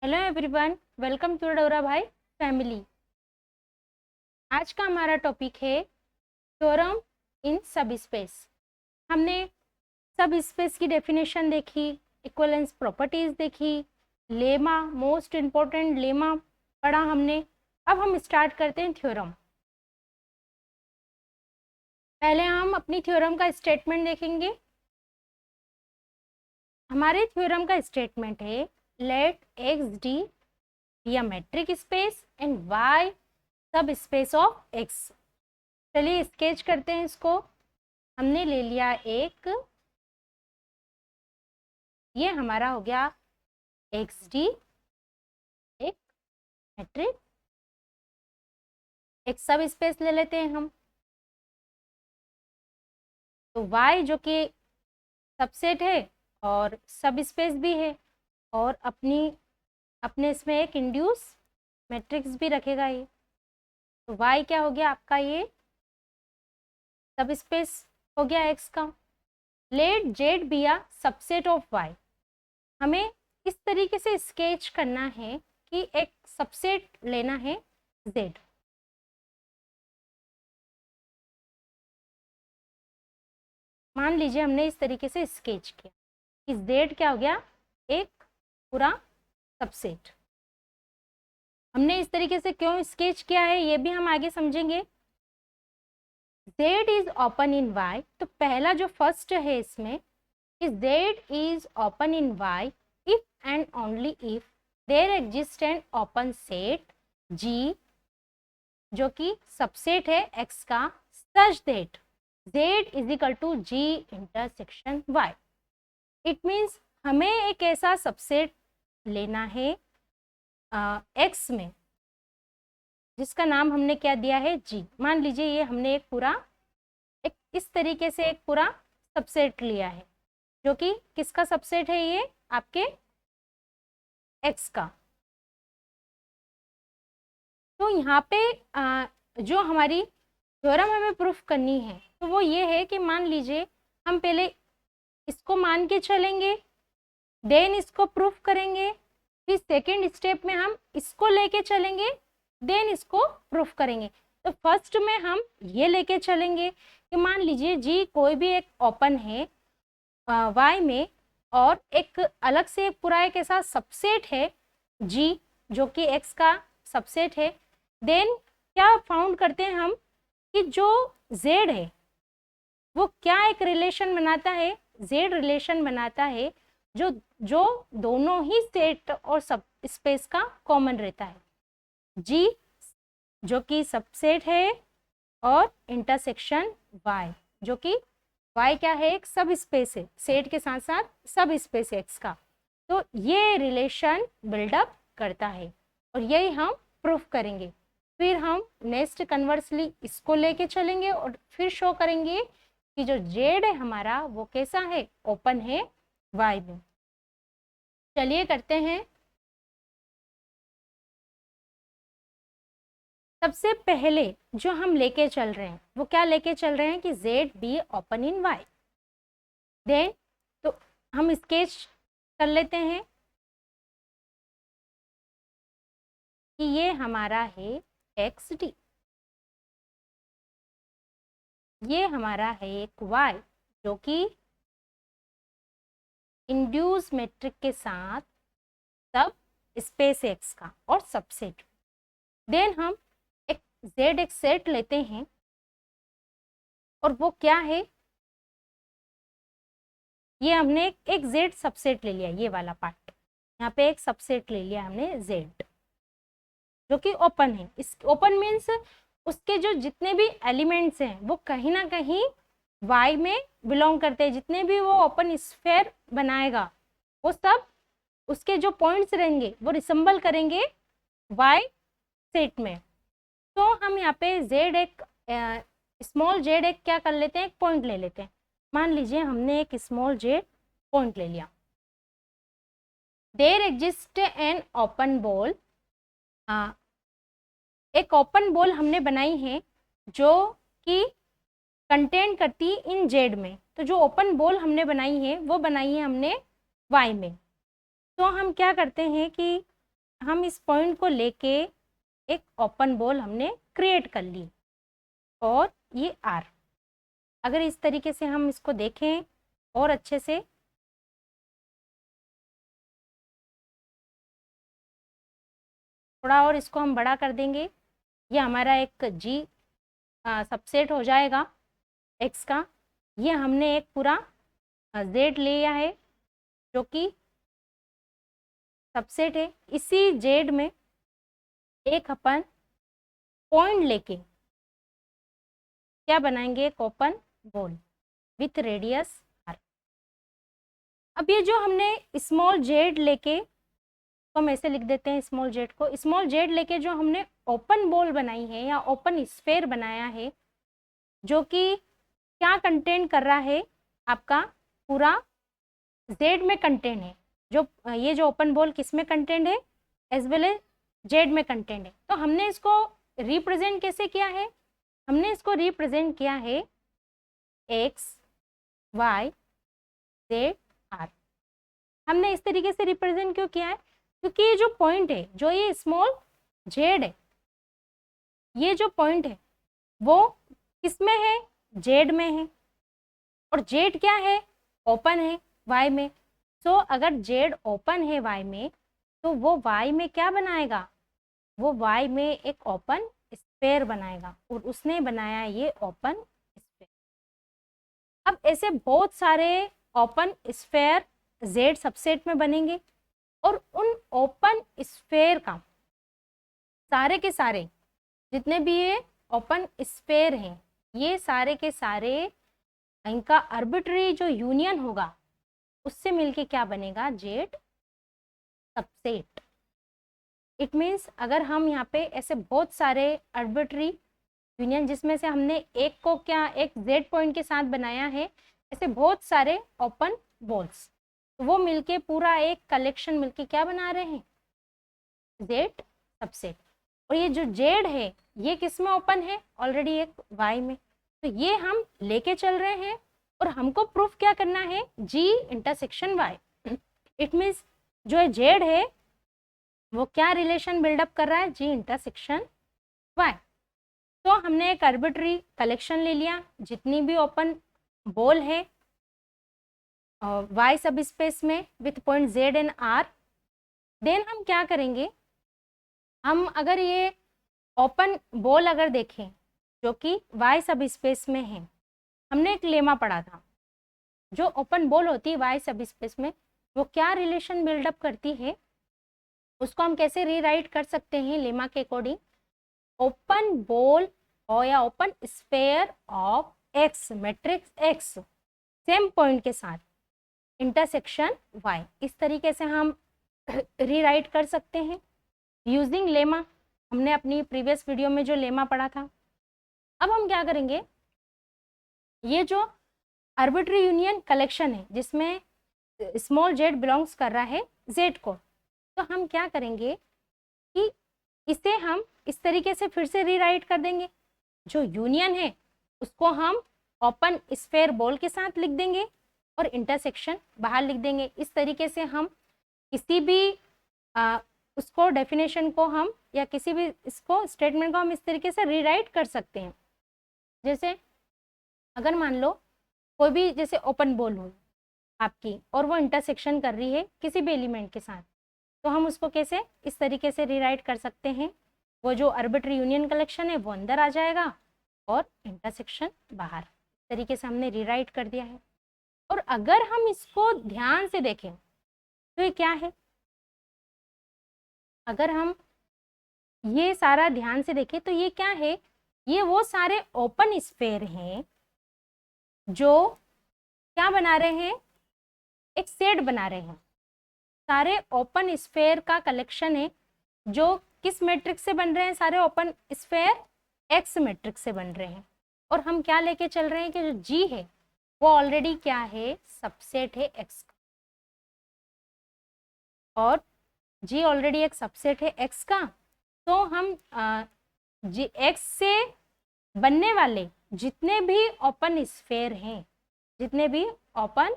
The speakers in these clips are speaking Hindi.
हेलो एवरीवन, वेलकम टू डोरा भाई फैमिली। आज का हमारा टॉपिक है थ्योरम इन सब स्पेस। हमने सब स्पेस की डेफिनेशन देखी, इक्विवेलेंस प्रॉपर्टीज देखी, लेमा, मोस्ट इम्पोर्टेंट लेमा पढ़ा हमने। अब हम स्टार्ट करते हैं थ्योरम। पहले हम अपनी थ्योरम का स्टेटमेंट देखेंगे। हमारे थ्योरम का स्टेटमेंट है let X d be a metric space and Y subspace of X. चलिए स्केच करते हैं इसको। हमने ले लिया एक, ये हमारा हो गया एक्स डी, एक मैट्रिक, एक सब स्पेस ले लेते हैं हम। तो वाई जो कि सबसेट है और सब स्पेस भी है, और अपने इसमें एक इंड्यूस मैट्रिक्स भी रखेगा ये। तो वाई क्या हो गया आपका, ये सब स्पेस हो गया एक्स का। Let Z be a subset of Y. हमें इस तरीके से स्केच करना है कि एक सबसेट लेना है जेड। मान लीजिए हमने इस तरीके से स्केच किया कि जेड क्या हो गया, एक पूरा सबसेट। हमने इस तरीके से क्यों स्केच किया है ये भी हम आगे समझेंगे। Z is open in Y, तो पहला जो फर्स्ट है इसमें कि Z is open in Y if and only if there exist an open set G, जो कि सबसेट है एक्स का, such that Z is equal to G intersection Y. It means हमें एक ऐसा सबसेट लेना है एक्स में जिसका नाम हमने क्या दिया है, जी। मान लीजिए ये हमने एक पूरा एक इस तरीके से एक पूरा सबसेट लिया है, जो कि किसका सबसेट है, ये आपके एक्स का। तो यहाँ पे जो हमारी थ्योरम हमें प्रूफ करनी है तो वो ये है कि मान लीजिए हम पहले इसको मान के चलेंगे, देन इसको प्रूफ करेंगे, फिर सेकेंड स्टेप में हम इसको लेके चलेंगे, देन इसको प्रूफ करेंगे। तो फर्स्ट में हम ये लेके चलेंगे कि मान लीजिए जी कोई भी एक ओपन है वाई में, और एक अलग से पूरा एक ऐसा सबसेट है जी जो कि एक्स का सबसेट है। देन क्या फाउंड करते हैं हम कि जो जेड है वो क्या एक रिलेशन बनाता है, जेड रिलेशन बनाता है जो जो दोनों ही सेट और सब स्पेस का कॉमन रहता है। जी जो कि सबसेट है और इंटरसेक्शन वाई जो कि वाई क्या है, एक सब स्पेस है, सेट के साथ साथ सब स्पेस है एक्स का। तो ये रिलेशन बिल्डअप करता है और यही हम प्रूफ करेंगे। फिर हम नेक्स्ट कन्वर्सली इसको लेके चलेंगे और फिर शो करेंगे कि जो जेड है हमारा वो कैसा है, ओपन है वाई में। चलिए करते हैं। सबसे पहले जो हम लेके चल रहे हैं वो क्या लेके चल रहे हैं कि Z be open in Y. Then तो हम स्केच कर लेते हैं कि ये हमारा है एक्स डी, ये हमारा है एक वाई जो कि इंड्यूस मैट्रिक के साथ सब स्पेस एक्स का और सबसेट। देन हम एक जेड एक सेट लेते हैं और वो क्या है, ये हमने एक जेड सबसेट ले लिया, ये वाला पार्ट यहाँ पे एक सबसेट ले लिया हमने जेड जो कि ओपन है। इस ओपन मीन्स उसके जो जितने भी एलिमेंट्स हैं वो कहीं ना कहीं वाई में बिलोंग करते हैं। जितने भी वो ओपन स्फेयर बनाएगा वो सब उसके जो पॉइंट्स रहेंगे वो रिसेंबल करेंगे वाई सेट में। तो हम यहाँ पे जेड एक स्मॉल जेड एक क्या कर लेते हैं, एक पॉइंट ले लेते हैं। मान लीजिए हमने एक स्मॉल जेड पॉइंट ले लिया। There exist an open ball, एक ओपन बॉल हमने बनाई है जो कि कंटेन करती इन जेड में। तो जो ओपन बॉल हमने बनाई है वो बनाई है हमने वाई में। तो हम क्या करते हैं कि हम इस पॉइंट को लेके एक ओपन बॉल हमने क्रिएट कर ली और ये R। अगर इस तरीके से हम इसको देखें और अच्छे से, थोड़ा और इसको हम बड़ा कर देंगे, ये हमारा एक G सबसेट हो जाएगा X का। ये हमने एक पूरा Z लिया है जो कि सबसेट है। इसी Z में एक अपन पॉइंट लेके क्या बनाएंगे, एक open ball with radius R। अब ये जो हमने स्मॉल Z लेके, तो हम ऐसे लिख देते हैं स्मॉल Z को, स्मॉल Z लेके जो हमने ओपन बॉल बनाई है या ओपन स्फेयर बनाया है, जो कि क्या कंटेंट कर रहा है, आपका पूरा Z में कंटेंट है। जो ये जो ओपन बॉल किस में कंटेंट है, एज वेल एज Z में कंटेंट है। तो हमने इसको रिप्रेजेंट कैसे किया है, हमने इसको रिप्रेजेंट किया है X Y Z R। हमने इस तरीके से रिप्रेजेंट क्यों किया है, क्योंकि ये जो पॉइंट है, जो ये स्मॉल Z है, ये जो पॉइंट है वो किस में है, Z में है, और Z क्या है, ओपन है Y में। सो अगर Z ओपन है Y में, तो वो Y में क्या बनाएगा, वो Y में एक ओपन स्फेयर बनाएगा, और उसने बनाया ये ओपन स्फेयर। अब ऐसे बहुत सारे ओपन स्फेयर Z सबसेट में बनेंगे, और उन ओपन स्फेयर का सारे के सारे जितने भी ये ओपन स्फेयर हैं, ये सारे के सारे इनका आर्बिट्री जो यूनियन होगा उससे मिलके क्या बनेगा, Z सबसेट। इट मीन्स अगर हम यहाँ पे ऐसे बहुत सारे आर्बिट्री यूनियन, जिसमें से हमने एक को क्या एक Z पॉइंट के साथ बनाया है, ऐसे बहुत सारे ओपन बॉल्स, तो वो मिलके पूरा एक कलेक्शन मिलके क्या बना रहे हैं, Z सबसेट। और ये जो Z है ये किस में ओपन है, ऑलरेडी एक Y में। तो ये हम लेके चल रहे हैं और हमको प्रूफ क्या करना है, G intersection Y। It means जो Z है वो क्या रिलेशन बिल्डअप कर रहा है, G इंटरसेक्शन Y। तो हमने एक आर्बिट्री कलेक्शन ले लिया, जितनी भी ओपन बॉल है Y सब स्पेस में with point Z and R। देन हम क्या करेंगे, हम अगर ये ओपन बॉल अगर देखें जो कि Y सब स्पेस में है, हमने एक लेमा पढ़ा था, जो ओपन बॉल होती है Y सब स्पेस में वो क्या रिलेशन बिल्डअप करती है, उसको हम कैसे रीराइट कर सकते हैं लेमा के अकॉर्डिंग, ओपन बॉल और या open sphere of X matrix X same point के साथ इंटरसेक्शन Y। इस तरीके से हम रीराइट कर सकते हैं यूजिंग लेमा। हमने अपनी प्रीवियस वीडियो में जो लेमा पढ़ा था। अब हम क्या करेंगे, ये जो आर्बिट्री यूनियन कलेक्शन है जिसमें स्मॉल Z बिलोंग्स कर रहा है Z को, तो हम क्या करेंगे कि इसे हम इस तरीके से फिर से रीराइट कर देंगे। जो यूनियन है उसको हम ओपन स्फेयर बॉल के साथ लिख देंगे और इंटरसेक्शन बाहर लिख देंगे। इस तरीके से हम किसी भी उसको डेफिनेशन को हम या किसी भी इसको स्टेटमेंट को हम इस तरीके से रीराइट कर सकते हैं। जैसे अगर मान लो कोई भी जैसे ओपन बॉल हो आपकी और वो इंटरसेक्शन कर रही है किसी भी एलिमेंट के साथ, तो हम उसको कैसे इस तरीके से रीराइट कर सकते हैं, वो जो आर्बिट्री यूनियन कलेक्शन है वो अंदर आ जाएगा और इंटरसेक्शन बाहर। इस तरीके से हमने रीराइट कर दिया है। और अगर हम इसको ध्यान से देखें तो ये क्या है, अगर हम ये सारा ध्यान से देखें तो ये क्या है, ये वो सारे ओपन स्फेयर हैं जो क्या बना रहे हैं, एक सेट बना रहे हैं। सारे ओपन स्फेयर का कलेक्शन है जो किस मैट्रिक्स से बन रहे हैं, सारे ओपन स्फेयर X मैट्रिक्स से बन रहे हैं। और हम क्या लेके चल रहे हैं कि जो G है वो ऑलरेडी क्या है, सबसेट है X का, और G ऑलरेडी एक सबसेट है X का। तो हम X से बनने वाले जितने भी ओपन स्फेयर हैं, जितने भी ओपन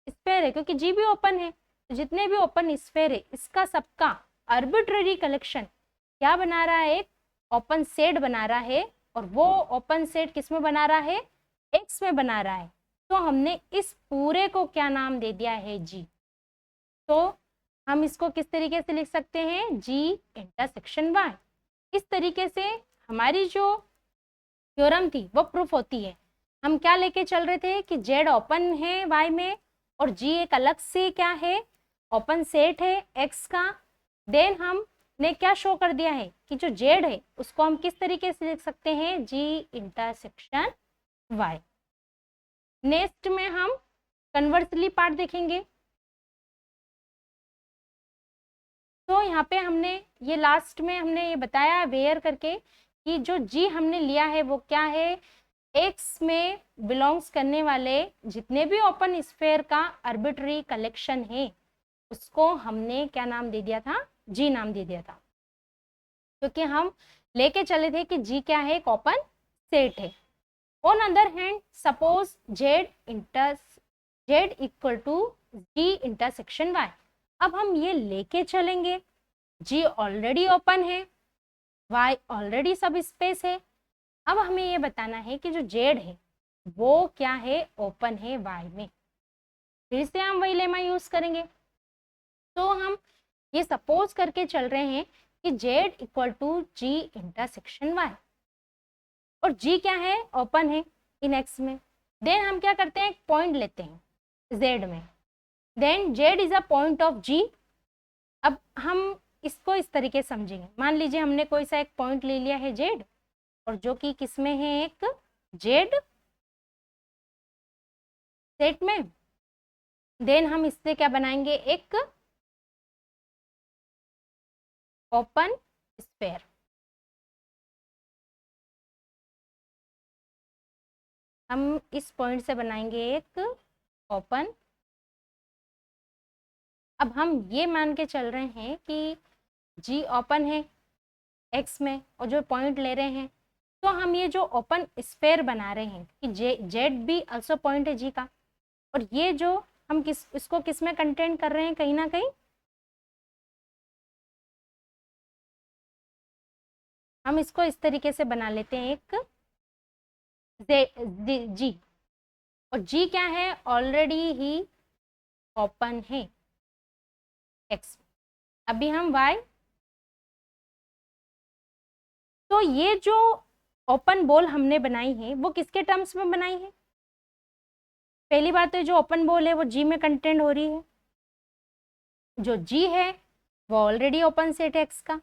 स्फेयर है, क्योंकि G भी ओपन है, तो जितने भी ओपन स्फेयर है इसका सबका आर्बिट्ररी कलेक्शन क्या बना रहा है, एक ओपन सेट बना रहा है, और वो ओपन सेट किस में बना रहा है, एक्स में बना रहा है। तो हमने इस पूरे को क्या नाम दे दिया है, जी। तो हम इसको किस तरीके से लिख सकते हैं, जी इंटरसेक्शन वाई। इस तरीके से हमारी जो थ्योरम थी वो प्रूफ होती है। हम क्या लेके चल रहे थे कि जेड ओपन है वाई में, और जी एक अलग से क्या है, ओपन सेट है एक्स का। देन हमने क्या शो कर दिया है कि जो जेड है उसको हम किस तरीके से लिख सकते हैं, जी इंटरसेक्शन वाई। नेक्स्ट में हम कन्वर्सली पार्ट देखेंगे। तो यहाँ पे हमने ये लास्ट में हमने ये बताया वेयर करके कि जो जी हमने लिया है वो क्या है, एक्स में बिलोंग्स करने वाले जितने भी ओपन स्फेयर का आर्बिट्ररी कलेक्शन है उसको हमने क्या नाम दे दिया था, जी नाम दे दिया था, क्योंकि हम लेके चले थे कि जी क्या है, एक ओपन सेट है। On other hand suppose Z equal to G intersection Y. अब हम ये लेके चलेंगे, जी ऑलरेडी ओपन है, वाई ऑलरेडी सब स्पेस है। अब हमें ये बताना है कि जो जेड है वो क्या है, ओपन है वाई में। फिर से हम वही लेमा यूज करेंगे। तो हम ये सपोज करके चल रहे हैं कि Z equal to G intersection Y, और जी क्या है, ओपन है इन एक्स में। देन हम क्या करते हैं, एक पॉइंट लेते हैं जेड में, then Z is a point of G. अब हम इसको इस तरीके समझेंगे, मान लीजिए हमने कोई सा एक पॉइंट ले लिया है जेड, और जो कि किस में है, एक जेड सेट में। देन हम इससे क्या बनाएंगे, एक ओपन स्फेयर। हम इस पॉइंट से बनाएंगे एक ओपन। अब हम ये मान के चल रहे हैं कि जी ओपन है एक्स में, और जो पॉइंट ले रहे हैं, तो हम ये जो ओपन स्फेयर बना रहे हैं कि जेड भी अल्सो पॉइंट है जी का, और ये जो हम इसको किस में कंटेंट कर रहे हैं, कहीं ना कहीं हम इसको इस तरीके से बना लेते हैं एक जी, और जी क्या है, ऑलरेडी ही ओपन है एक्स। अभी हम वाई, तो ये जो ओपन बॉल हमने बनाई है वो किसके टर्म्स में बनाई है, पहली बात तो जो ओपन बॉल है वो जी में कंटेंट हो रही है, जो जी है वो ऑलरेडी ओपन सेट है एक्स का।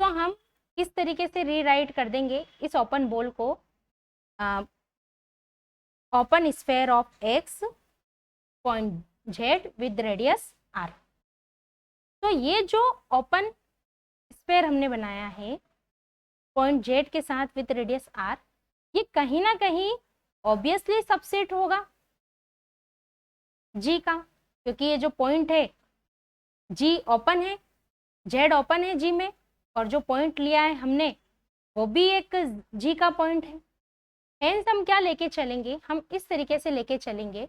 तो हम किस तरीके से रीराइट कर देंगे इस ओपन बॉल को, open sphere of X point Z with radius R. तो ये जो ओपन स्फेयर हमने बनाया है पॉइंट जेड के साथ विद रेडियस आर, ये कहीं ना कहीं ऑब्वियसली सबसेट होगा जी का, क्योंकि ये जो पॉइंट है जी ओपन है, जेड ओपन है जी में, और जो पॉइंट लिया है हमने वो भी एक जी का पॉइंट है। हेंस हम क्या लेके चलेंगे, हम इस तरीके से लेके चलेंगे,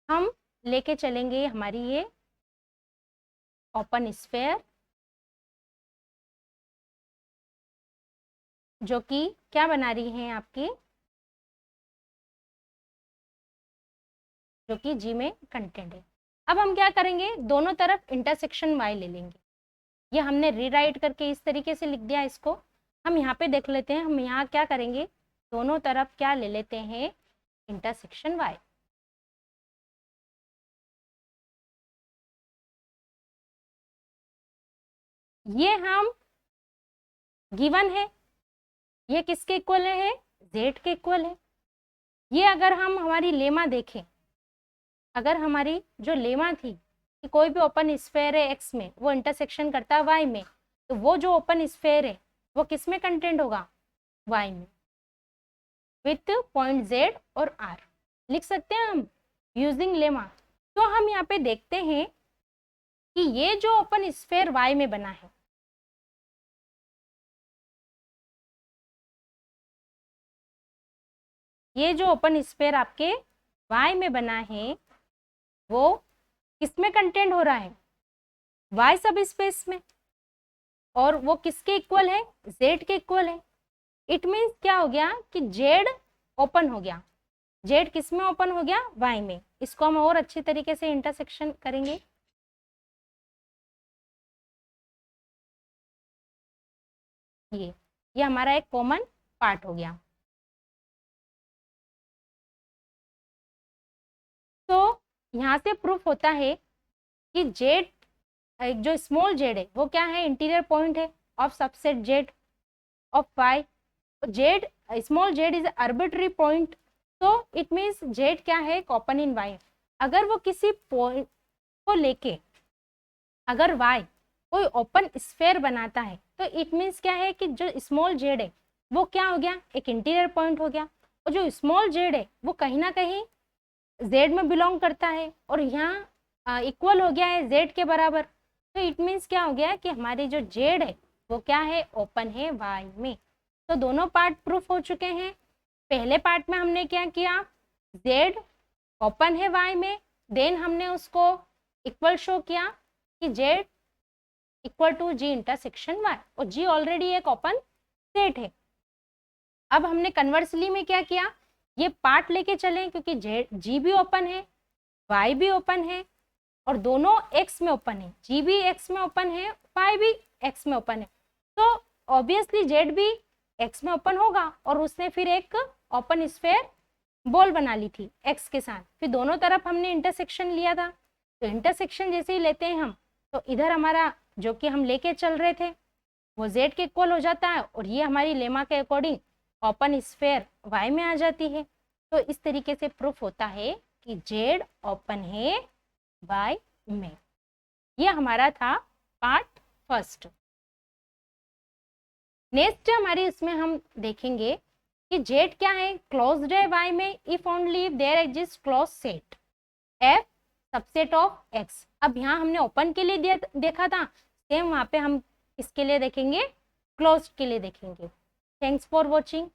हम लेके चलेंगे हमारी ये ओपन स्फेयर, जो कि क्या बना रही है आपकी, जो कि जी में कंटेंट है। अब हम क्या करेंगे, दोनों तरफ इंटरसेक्शन वाई ले लेंगे। ये हमने रीराइट करके इस तरीके से लिख दिया, इसको हम यहाँ पे देख लेते हैं। हम यहाँ क्या करेंगे, दोनों तरफ क्या ले लेते हैं, इंटरसेक्शन वाई। ये हम गिवन है, ये किसके इक्वल है, जेड के इक्वल है। ये अगर हम हमारी लेमा देखें, अगर हमारी जो लेमा थी कि कोई भी ओपन स्फेयर है एक्स में वो इंटरसेक्शन करता है वाई में, तो वो जो ओपन स्फेयर है वो किस में कंटेंट होगा, वाई में, विथ पॉइंट जेड और आर। लिख सकते हैं हम यूजिंग लेमा। तो हम यहाँ पे देखते हैं कि ये जो ओपन स्फेयर वाई में बना है, ये जो ओपन स्फेयर आपके वाई में बना है वो किसमें कंटेंट हो रहा है, वाई सब स्पेस में, और वो किसके इक्वल है, जेड के इक्वल है। इट मीन्स क्या हो गया कि जेड ओपन हो गया, जेड किस में ओपन हो गया, वाई में। इसको हम और अच्छी तरीके से इंटरसेक्शन करेंगे। ये हमारा एक कॉमन पार्ट हो गया। तो यहाँ से प्रूफ होता है कि जेड, जो स्मॉल जेड है वो क्या है, इंटीरियर पॉइंट है of subset Z of Y. Z, small Z is arbitrary point, तो इट मीन्स जेड क्या है, ओपन इन वाई। अगर वो किसी पॉइंट को लेके, अगर वाई कोई ओपन स्फेयर बनाता है, तो इट मीन्स क्या है कि जो स्मॉल जेड है वो क्या हो गया, एक इंटीरियर पॉइंट हो गया। और जो स्मॉल जेड है वो कहीं ना कहीं जेड में बिलोंग करता है, और यहाँ इक्वल हो गया है जेड के बराबर। तो इट मीन्स क्या हो गया कि हमारी जो जेड है वो क्या है, ओपन है वाई में। तो दोनों पार्ट प्रूफ हो चुके हैं। पहले पार्ट में हमने क्या किया, जेड ओपन है वाई में, देन हमने उसको इक्वल शो किया कि Z equal to G intersection Y, और जी ऑलरेडी एक ओपन सेट है। अब हमने कन्वर्सली में क्या किया, ये पार्ट लेके चले, क्योंकि जी भी ओपन है, वाई भी ओपन है, और दोनों एक्स में ओपन है, जी भी एक्स में ओपन है, वाई भी एक्स में ओपन है। तो ऑब्वियसली जेड भी एक्स में ओपन होगा, और उसने फिर एक ओपन स्फेयर बॉल बना ली थी एक्स के साथ। फिर दोनों तरफ हमने इंटरसेक्शन लिया था। तो इंटरसेक्शन जैसे ही लेते हैं हम, तो इधर हमारा जो कि हम लेके चल रहे थे वो जेड के इक्वल हो जाता है, और ये हमारी लेमा के अकॉर्डिंग ओपन स्फेयर वाई में आ जाती है। तो इस तरीके से प्रूफ होता है कि जेड ओपन है वाई में। ये हमारा था पार्ट फर्स्ट। नेक्स्ट हमारी इसमें हम देखेंगे कि जेड क्या है, क्लोज्ड है वाई में if only if there exist close set F subset of X. अब यहाँ हमने ओपन के लिए देखा था, सेम वहाँ पे हम इसके लिए देखेंगे, क्लोज्ड के लिए देखेंगे। Thanks for watching.